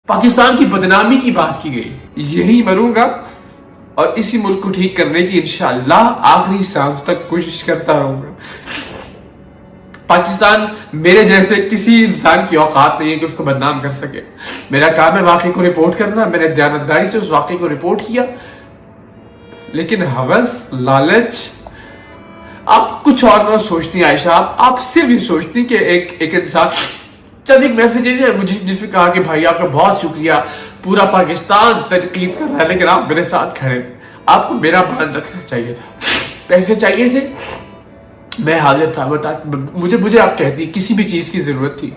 پاکستان کی بدنامی کی بات کی گئی، یہی مروں گا اور اسی ملک کو ٹھیک کرنے کی انشاءاللہ آخری سانس تک کوشش کرتا رہوں گا۔ پاکستان میرے جیسے کسی انسان کی اوقات نہیں ہے کہ اس کو بدنام کر سکے۔ میرا کام ہے واقعے کو رپورٹ کرنا، میں نے دیانتداری سے اس واقعے کو رپورٹ کیا، لیکن ہوس، لالچ، آپ کچھ اور نہ سوچتی عائشہ، آپ صرف یہ سوچتی کہ ایک انسان چند ایک میسیج ہے مجھے جس میں کہا کہ بھائی آپ کا بہت شکریہ، پورا پاکستان تنقید کر رہا ہے لیکن آپ میرے ساتھ کھڑے، آپ کو میرا مان رکھنا چاہیے تھا، پیسے چاہیے تھے، میں حاضر تھا، مجھے آپ کہتی کسی بھی چیز کی ضرورت تھی۔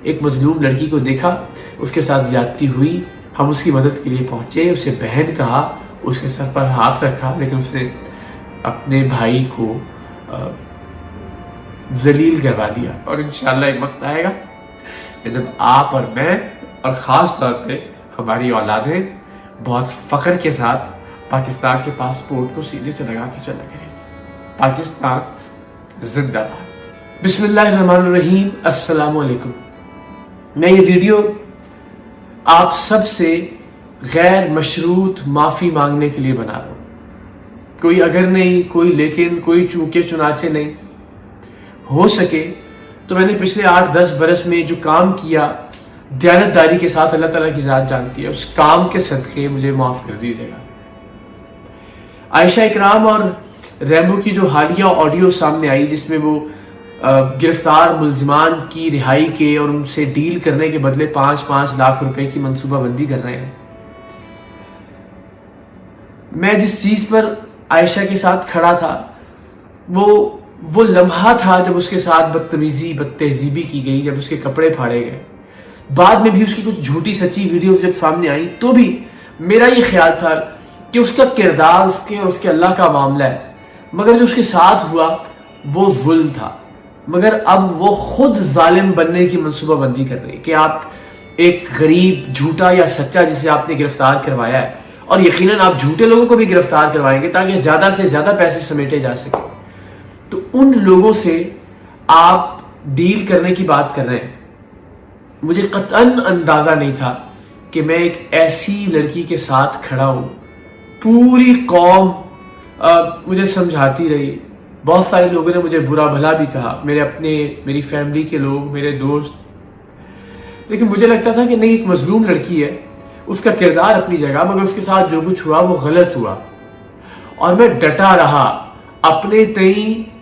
ایک مظلوم لڑکی کو دیکھا، اس کے ساتھ زیادتی ہوئی، ہم اس کی مدد کے لیے پہنچے، اسے بہن کہا، اس کے سر پر ہاتھ رکھا، لیکن اس نے اپنے بھائی کو ذلیل کروا دیا۔ اور انشاءاللہ ایک وقت آئے گا کہ جب آپ اور میں اور خاص طور پہ ہماری اولادیں بہت فخر کے ساتھ پاکستان کے پاسپورٹ کو سینے سے لگا کے چلا کریں گے۔ پاکستان زندہ باد۔ بسم اللہ الرحمن الرحیم۔ السلام علیکم۔ میں یہ ویڈیو آپ سب سے غیر مشروط معافی مانگنے کے لیے بنا رہا ہوں، کوئی اگر نہیں، کوئی لیکن، کوئی چونکہ چنانچہ نہیں۔ ہو سکے تو میں نے پچھلے 8-10 برس میں جو کام کیا دیانتداری کے ساتھ، اللہ تعالیٰ کی ذات جانتی ہے، اس کام کے صدقے مجھے معاف کر دیجیے گا۔ عائشہ اکرام اور ریمبو کی جو حالیہ آڈیو سامنے آئی جس میں وہ گرفتار ملزمان کی رہائی کے اور ان سے ڈیل کرنے کے بدلے 5-5 لاکھ روپے کی منصوبہ بندی کر رہے ہیں، میں جس چیز پر عائشہ کے ساتھ کھڑا تھا وہ لمحہ تھا جب اس کے ساتھ بدتمیزی، بدتہذیبی کی گئی، جب اس کے کپڑے پھاڑے گئے۔ بعد میں بھی اس کی کچھ جھوٹی سچی ویڈیوز جب سامنے آئی تو بھی میرا یہ خیال تھا کہ اس کا کردار اس کے اللہ کا معاملہ ہے، مگر جو اس کے ساتھ ہوا وہ ظلم تھا۔ مگر اب وہ خود ظالم بننے کی منصوبہ بندی کر رہی ہے کہ آپ ایک غریب، جھوٹا یا سچا جسے آپ نے گرفتار کروایا ہے، اور یقیناً آپ جھوٹے لوگوں کو بھی گرفتار کروائیں گے تاکہ زیادہ سے زیادہ پیسے سمیٹے جا سکیں، تو ان لوگوں سے آپ ڈیل کرنے کی بات کر رہے ہیں۔ مجھے قطعاً اندازہ نہیں تھا کہ میں ایک ایسی لڑکی کے ساتھ کھڑا ہوں۔ پوری قوم مجھے سمجھاتی رہی، بہت سارے لوگوں نے مجھے برا بھلا بھی کہا، میری فیملی کے لوگ، میرے دوست، لیکن مجھے لگتا تھا کہ نہیں، ایک مظلوم لڑکی ہے، اس کا کردار اپنی جگہ، مگر اس کے ساتھ جو کچھ ہوا وہ غلط ہوا، اور میں ڈٹا رہا اپنے تئیں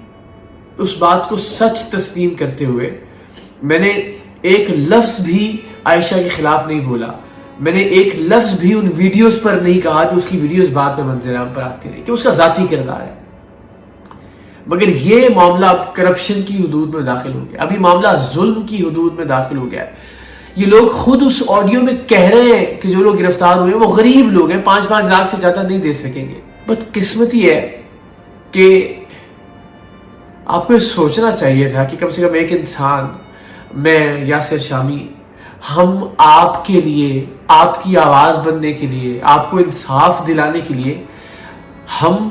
اس بات کو سچ تسلیم کرتے ہوئے۔ میں نے ایک لفظ بھی عائشہ کے خلاف نہیں بولا، میں نے ایک لفظ بھی ان ویڈیوز پر نہیں کہا جو اس کی ویڈیوز بعد میں منظر عام پر آتی رہی کہ اس کا ذاتی کردار ہے، مگر یہ معاملہ اب کرپشن کی حدود میں داخل ہو گیا، ابھی معاملہ ظلم کی حدود میں داخل ہو گیا ہے۔ یہ لوگ خود اس آڈیو میں کہہ رہے ہیں کہ جو لوگ گرفتار ہوئے وہ غریب لوگ ہیں، 5-5 لاکھ سے زیادہ نہیں دے سکیں گے۔ بدقسمتی ہے کہ آپ کو سوچنا چاہیے تھا کہ کم سے کم ایک انسان، میں، یاسر شامی، ہم آپ کے لیے، آپ کی آواز بننے کے لیے، آپ کو انصاف دلانے کے لیے ہم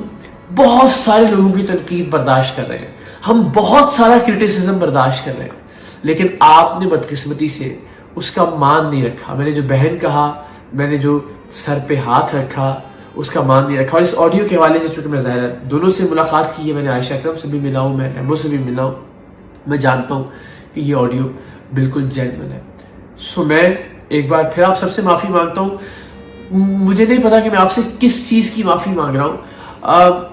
بہت سارے لوگوں کی تنقید برداشت کر رہے ہیں، ہم بہت سارا کرٹیسزم برداشت کر رہے ہیں، لیکن آپ نے بدقسمتی سے اس کا مان نہیں رکھا۔ میں نے جو بہن کہا، میں نے جو سر پہ ہاتھ رکھا، اس کا مان نہیں رکھا۔ اور اس آڈیو کے حوالے سے چونکہ میں ظاہر دونوں سے ملاقات کی ہے، میں نے عائشہ اکرم سے بھی ملا ہوں، میں ریمبو سے بھی ملا ہوں، میں جانتا ہوں کہ یہ آڈیو بالکل جینوئن ہے۔ سو میں ایک بار پھر آپ سب سے معافی مانگتا ہوں۔ مجھے نہیں پتا کہ میں آپ سے کس چیز کی معافی مانگ رہا ہوں۔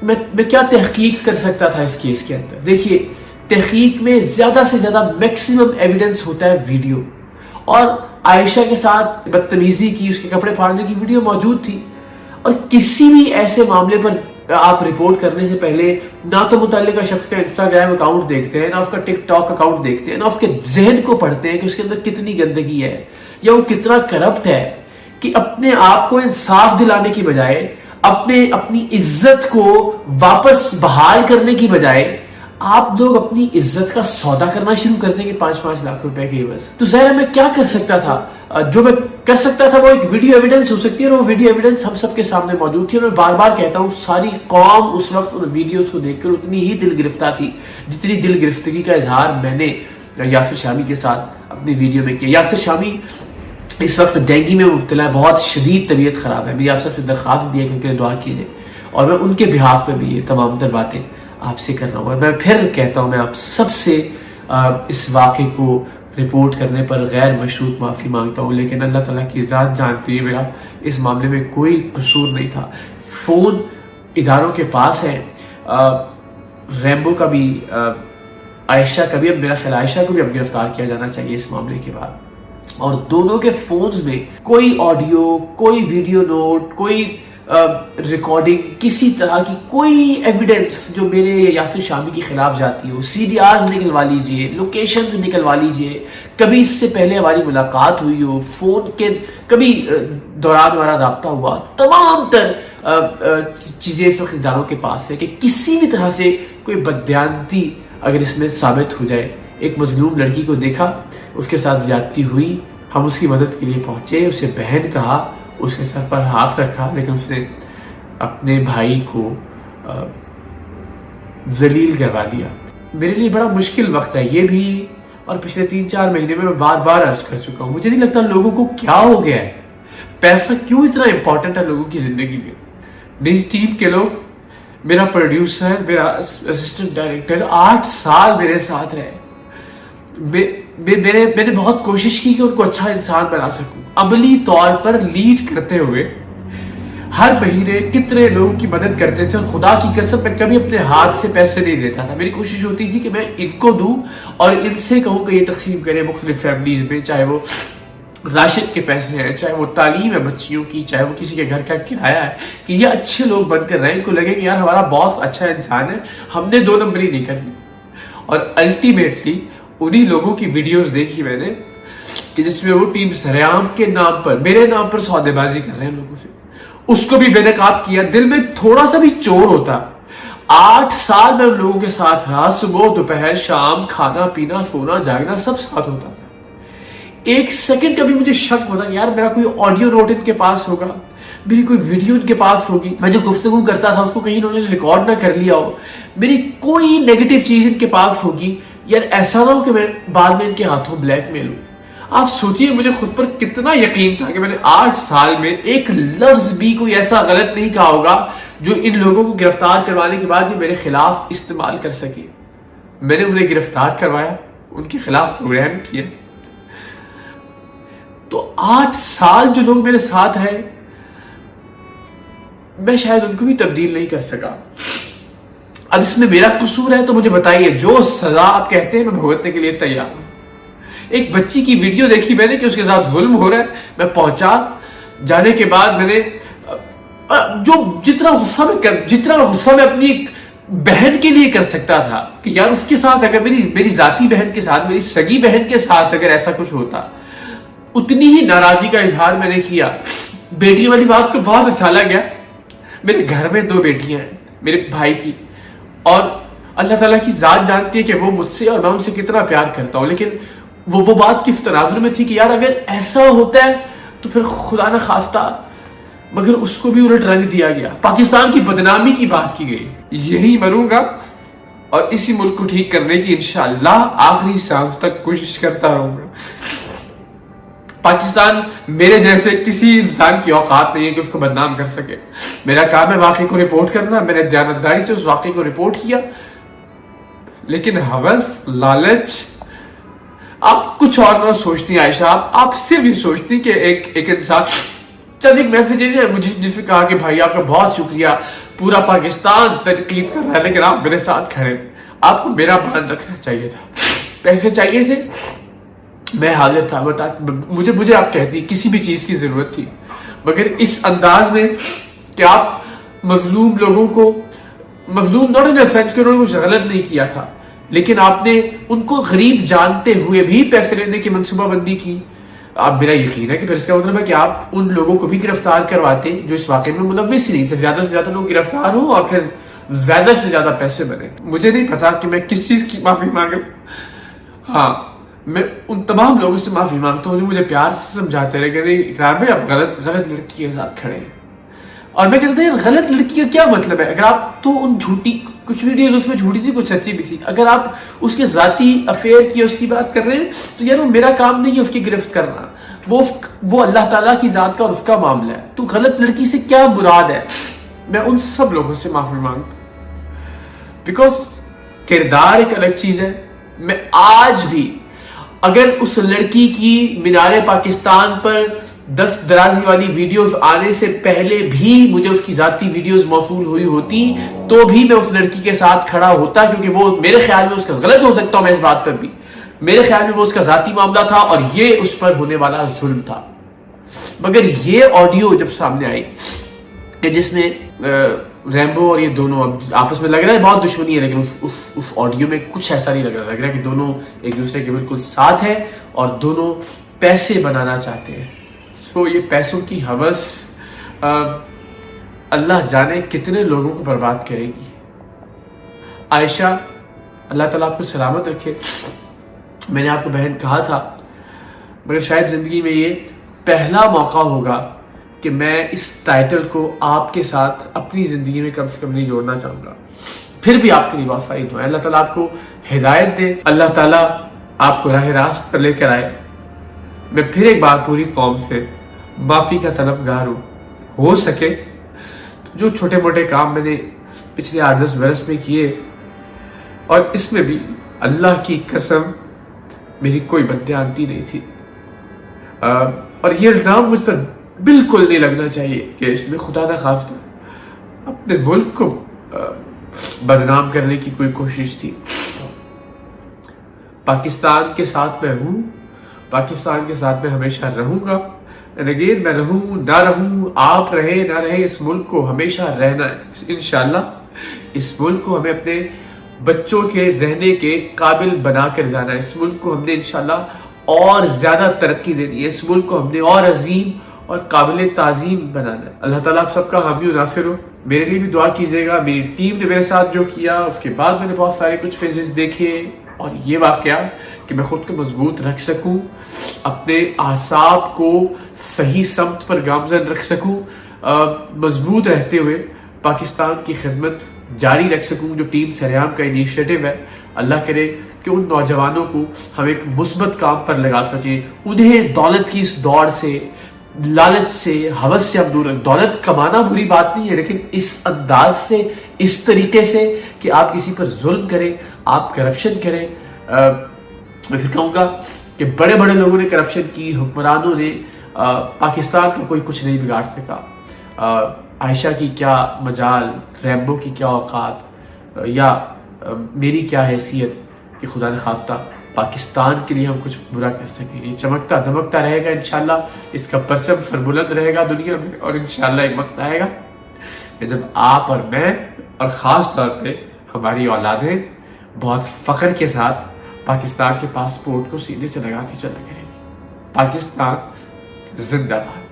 میں کیا تحقیق کر سکتا تھا اس کیس کے اندر؟ دیکھیے، تحقیق میں زیادہ سے زیادہ میکسیمم ایویڈنس ہوتا ہے ویڈیو، اور عائشہ کے ساتھ بدتمیزی کی، اس کے کپڑے پھاڑنے کی ویڈیو موجود تھی، اور کسی بھی ایسے معاملے پر آپ رپورٹ کرنے سے پہلے نہ تو متعلقہ شخص کا انسٹاگرام اکاؤنٹ دیکھتے ہیں، نہ اس کا ٹک ٹاک اکاؤنٹ دیکھتے ہیں، نہ اس کے ذہن کو پڑھتے ہیں کہ اس کے اندر کتنی گندگی ہے یا وہ کتنا کرپٹ ہے، کہ اپنے آپ کو انصاف دلانے کی بجائے، اپنی عزت کو واپس بحال کرنے کی بجائے آپ لوگ اپنی عزت کا سودا کرنا شروع کر دیں گے 5-5 لاکھ روپے کے عوض۔ تو ظاہر میں کیا کر سکتا تھا؟ جو میں کر سکتا تھا وہ ایک ویڈیو ایویڈنس ہو سکتی ہے، اور وہ ویڈیو ایویڈنس ہم سب کے سامنے موجود تھی، اور میں بار بار کہتا ہوں ساری قوم اس وقت ان ویڈیوز کو دیکھ کر اتنی ہی دل گرفتہ تھی جتنی دل گرفتگی کا اظہار میں نے یاسر شامی کے ساتھ اپنی ویڈیو میں کیا۔ یاسر شامی اس وقت ڈینگی میں مبتلا ہے، بہت شدید طبیعت خراب ہے. میری آپ سب سے درخواست بھی ہے کہ ان کے لیے دعا کیجیے، اور میں ان کے بہاف پہ بھی یہ تمام تر باتیں آپ سے کر رہا ہوں. اور میں پھر کہتا ہوں، میں آپ سب سے اس واقعے کو رپورٹ کرنے پر غیر مشروط معافی مانگتا ہوں، لیکن اللہ تعالیٰ کی ذات جانتی ہے میرا اس معاملے میں کوئی قصور نہیں تھا. فون اداروں کے پاس ہے، ریمبو کا بھی، عائشہ کا بھی، اب میرا خیال عائشہ کو بھی اب گرفتار کیا جانا چاہیے اس معاملے کے بعد. اور دونوں کے فونز میں کوئی آڈیو، کوئی ویڈیو نوٹ، کوئی ریکارڈنگ، کسی طرح کی کوئی ایویڈنس جو میرے یاسر شامی کے خلاف جاتی ہو. سی ڈی آرز نکلوا لیجئے، لوکیشنز نکلوا لیجئے، کبھی اس سے پہلے ہماری ملاقات ہوئی ہو، فون کے کبھی دوران ہمارا رابطہ ہوا، تمام تر چیزیں اس وقت اداروں کے پاس ہے کہ کسی بھی طرح سے کوئی بددیانتی اگر اس میں ثابت ہو جائے. ایک مظلوم لڑکی کو دیکھا، اس کے ساتھ زیادتی ہوئی، ہم اس کی مدد کے لیے پہنچے، اسے بہن کہا، اس کے سر پر ہاتھ رکھا، لیکن اس نے اپنے بھائی کو ذلیل کروا دیا. میرے لیے بڑا مشکل وقت ہے یہ بھی، اور پچھلے 3-4 مہینے میں بار بار عرض کر چکا ہوں. مجھے نہیں لگتا لوگوں کو کیا ہو گیا ہے، پیسہ کیوں اتنا امپورٹنٹ ہے لوگوں کی زندگی میں. میری ٹیم کے لوگ، میرا پروڈیوسر، میرا اسسٹنٹ ڈائریکٹر 8 سال میرے ساتھ رہے. میں نے بہت کوشش کی کہ ان کو اچھا انسان بنا سکوں. عملی طور پر لیڈ کرتے ہوئے ہر مہینے کتنے لوگوں کی مدد کرتے تھے. خدا کی قسم میں کبھی اپنے ہاتھ سے پیسے نہیں دیتا تھا. میری کوشش ہوتی تھی کہ میں ان کو دوں اور ان سے کہوں کہ یہ تقسیم کریں مختلف فیملیز میں، چاہے وہ راشن کے پیسے ہیں، چاہے وہ تعلیم ہے بچیوں کی، چاہے وہ کسی کے گھر کا کرایہ ہے، کہ یہ اچھے لوگ بن کر رہیں، ان کو لگے کہ یار ہمارا باس اچھا انسان ہے، ہم نے 2 نمبری نہیں کرنی. اور الٹیمیٹلی انہی لوگوں کی ویڈیوز دیکھی میں نے کہ جس میں وہ ٹیم سریام کے نام پر، میرے نام پر سودے بازی کر رہے ہیں لوگوں سے. اس کو بھی بے نقاب کیا. دل میں تھوڑا سا بھی چور ہوتا. 8 سال میں ان لوگوں کے ساتھ رہا، صبح دوپہر شام، کھانا پینا سونا جاگنا سب ساتھ ہوتا تھا. ایک سیکنڈ کبھی مجھے شک ہوتا یار میرا کوئی آڈیو نوٹ ان کے پاس ہوگا، میری کوئی ویڈیو ان کے پاس ہوگی، میں جو گفتگو کرتا تھا اس کو کہیں انہوں نے ریکارڈ نہ کر لیا ہو، میری کوئی نیگیٹو چیز ان کے پاس ہوگی. یار ایسا نہ ہو کہ میں بعد میں ان کے ہاتھوں بلیک میل ہوں. آپ سوچئے مجھے خود پر کتنا یقین تھا کہ میں نے 8 سال میں ایک لفظ بھی کوئی ایسا غلط نہیں کہا ہوگا جو ان لوگوں کو گرفتار کروانے کے بعد یہ میرے خلاف استعمال کر سکے. میں نے انہیں گرفتار کروایا، ان کے خلاف پروگرام کیا. تو 8 سال جو لوگ میرے ساتھ ہیں، میں شاید ان کو بھی تبدیل نہیں کر سکا. اب اس میں میرا قصور ہے تو مجھے بتائیے، جو سزا آپ کہتے ہیں میں بھگتنے کے لیے تیار ہوں. ایک بچی کی ویڈیو دیکھی میں نے کہ اس کے ساتھ ظلم ہو رہا ہے، میں پہنچا. جانے کے بعد میں نے جتنا غصہ میں اپنی ایک بہن کے لیے کر سکتا تھا کہ یار اس کے ساتھ اگر میری ذاتی بہن کے ساتھ، میری سگی بہن کے ساتھ اگر ایسا کچھ ہوتا، اتنی ہی ناراضی کا اظہار میں نے کیا. بیٹی والی بات کو بہت اچھا لگا. میرے گھر میں 2 بیٹیاں ہیں میرے بھائی کی، اور اللہ تعالیٰ کی ذات جانتی ہے کہ وہ مجھ سے اور میں ان سے کتنا پیار کرتا ہوں. لیکن وہ بات کس تناظر میں تھی کہ یار اگر ایسا ہوتا ہے تو پھر خدا نہ خواستہ، مگر اس کو بھی الٹ رنگ دیا گیا، پاکستان کی بدنامی کی بات کی گئی. یہی مروں گا اور اسی ملک کو ٹھیک کرنے کی انشاءاللہ آخری سانس تک کوشش کرتا رہوں گا. پاکستان میرے جیسے کسی انسان کی اوقات نہیں ہے کہ اس کو بدنام کر سکے. میرا کام ہے واقعے کو رپورٹ کرنا. میں نے دیانتداری سے اس واقعے کو رپورٹ کیا، لیکن ہوس، لالچ، آپ کچھ اور نہ سوچتی عائشہ. آپ صرف یہ سوچتی کہ ایک انسان، چند ایک میسیج ہے مجھے جس میں کہا کہ بھائی آپ کا بہت شکریہ، پورا پاکستان تنقید کر رہا ہے لیکن آپ میرے ساتھ کھڑے. آپ کو میرا مان رکھنا چاہیے تھا. پیسے چاہیے تھے، میں حاضر تھا. مجھے آپ کہتی کسی بھی چیز کی ضرورت تھی، مگر اس انداز میں کہ آپ مظلوم لوگوں کو، مظلوم ناٹ ان سینس کہ انہوں نے کچھ غلط نہیں کیا تھا، لیکن آپ نے ان کو غریب جانتے ہوئے بھی پیسے لینے کی منصوبہ بندی کی. اب میرا یقین ہے کہ پھر اس کا مطلب ہے کہ آپ ان لوگوں کو بھی گرفتار کرواتے جو اس واقعے میں ملوث ہی نہیں تھے. زیادہ سے زیادہ لوگ گرفتار ہوں اور پھر زیادہ سے زیادہ پیسے بنے. مجھے نہیں پتا کہ میں کس چیز کی معافی مانگوں. ہاں، میں ان تمام لوگوں سے معافی مانگتا ہوں جو مجھے پیار سے سمجھاتے رہے کہ نہیں اقرار بھائی آپ غلط لڑکی کے ساتھ کھڑے ہیں. اور میں کہتا ہوں غلط لڑکی کا کیا مطلب ہے؟ اگر آپ تو ان جھوٹی کچھ ویڈیوز اس میں جھوٹی تھی، کچھ سچی بھی تھی. اگر آپ اس کے ذاتی افیئر کی اس کی بات کر رہے ہیں تو یار وہ میرا کام نہیں ہے اس کی گرفت کرنا. وہ اللہ تعالیٰ کی ذات کا اور اس کا معاملہ ہے. تو غلط لڑکی سے کیا مراد ہے؟ میں ان سب لوگوں سے معافی مانگتا ہوں، بیکاز کردار ایک الگ چیز ہے. میں آج بھی اگر اس لڑکی کی مینار پاکستان پر دست درازی والی ویڈیوز آنے سے پہلے بھی مجھے اس کی ذاتی ویڈیوز موصول ہوئی ہوتی تو بھی میں اس لڑکی کے ساتھ کھڑا ہوتا، کیونکہ وہ میرے خیال میں اس کا غلط ہو سکتا ہوں میں اس بات پر بھی، میرے خیال میں وہ اس کا ذاتی معاملہ تھا اور یہ اس پر ہونے والا ظلم تھا. مگر یہ آڈیو جب سامنے آئی کہ جس میں ریمبو اور یہ دونوں آپس میں لگ رہا ہے بہت دشمنی ہے، لیکن اس آڈیو میں کچھ ایسا نہیں لگ رہا ہے کہ دونوں ایک دوسرے کے بالکل ساتھ ہیں اور دونوں پیسے بنانا چاہتے ہیں. سو یہ پیسوں کی ہوس اللہ جانے کتنے لوگوں کو برباد کرے گی. عائشہ اللہ تعالیٰ آپ کو سلامت رکھے. میں نے آپ کو بہن کہا تھا، مگر شاید زندگی میں یہ پہلا موقع ہوگا کہ میں اس ٹائٹل کو آپ کے ساتھ اپنی زندگی میں کم سے کم نہیں جوڑنا چاہوں گا. پھر بھی آپ کے لیے بہت ساری دعائیں. اللہ تعالیٰ آپ کو ہدایت دے، اللہ تعالیٰ آپ کو راہ راست پر لے کر آئے. میں پھر ایک بار پوری قوم سے معافی کا طلبگار ہوں. ہو سکے تو جو چھوٹے موٹے کام میں نے پچھلے 8-10 برس میں کیے، اور اس میں بھی اللہ کی قسم میری کوئی بددیانتی نہیں تھی، اور یہ الزام مجھ پر بالکل نہیں لگنا چاہیے کہ اس میں خدا نخواستہ اپنے ملک کو بدنام کرنے کی کوئی کوشش تھی. پاکستان کے ساتھ میں ہوں، پاکستان کے ساتھ میں ہمیشہ رہوں گا. اگین میں رہوں نہ رہوں، آپ رہے نہ رہے، اس ملک کو ہمیشہ رہنا ہے انشاءاللہ. اس ملک کو ہمیں اپنے بچوں کے رہنے کے قابل بنا کر جانا ہے. اس ملک کو ہم نے انشاءاللہ اور زیادہ ترقی دینی ہے. اس ملک کو ہم نے اور عظیم اور قابل تعظیم بنانا ہے. اللہ تعالیٰ آپ سب کا حامی و ناصر ہو. میرے لیے بھی دعا کیجیے گا. میری ٹیم نے میرے ساتھ جو کیا، اس کے بعد میں نے بہت سارے کچھ فیزز دیکھے، اور یہ واقعہ کہ میں خود کو مضبوط رکھ سکوں، اپنے اعصاب کو صحیح سمت پر گامزن رکھ سکوں، مضبوط رہتے ہوئے پاکستان کی خدمت جاری رکھ سکوں. جو ٹیم سریام کا انیشیٹو ہے، اللہ کرے کہ ان نوجوانوں کو ہم ایک مثبت کام پر لگا سکیں. انہیں دولت کی اس دوڑ سے، لالچ سے، ہوس سے ہم دور رکھیں. دولت کمانا بری بات نہیں ہے، لیکن اس انداز سے، اس طریقے سے کہ آپ کسی پر ظلم کریں، آپ کرپشن کریں. میں پھر کہوں گا کہ بڑے بڑے لوگوں نے کرپشن کی، حکمرانوں نے. پاکستان کا کوئی کچھ نہیں بگاڑ سکا. عائشہ کی کیا مجال، ریمبو کی کیا اوقات، یا میری کیا حیثیت کہ خدا نخواستہ پاکستان کے لیے ہم کچھ برا کر سکیں. یہ چمکتا دمکتا رہے گا انشاءاللہ. اس کا پرچم سربلند رہے گا دنیا میں، اور انشاءاللہ ایک وقت آئے گا کہ جب آپ اور میں اور خاص طور پہ ہماری اولادیں بہت فخر کے ساتھ پاکستان کے پاسپورٹ کو سینے سے لگا کے چلا کریں گی. پاکستان زندہ باد.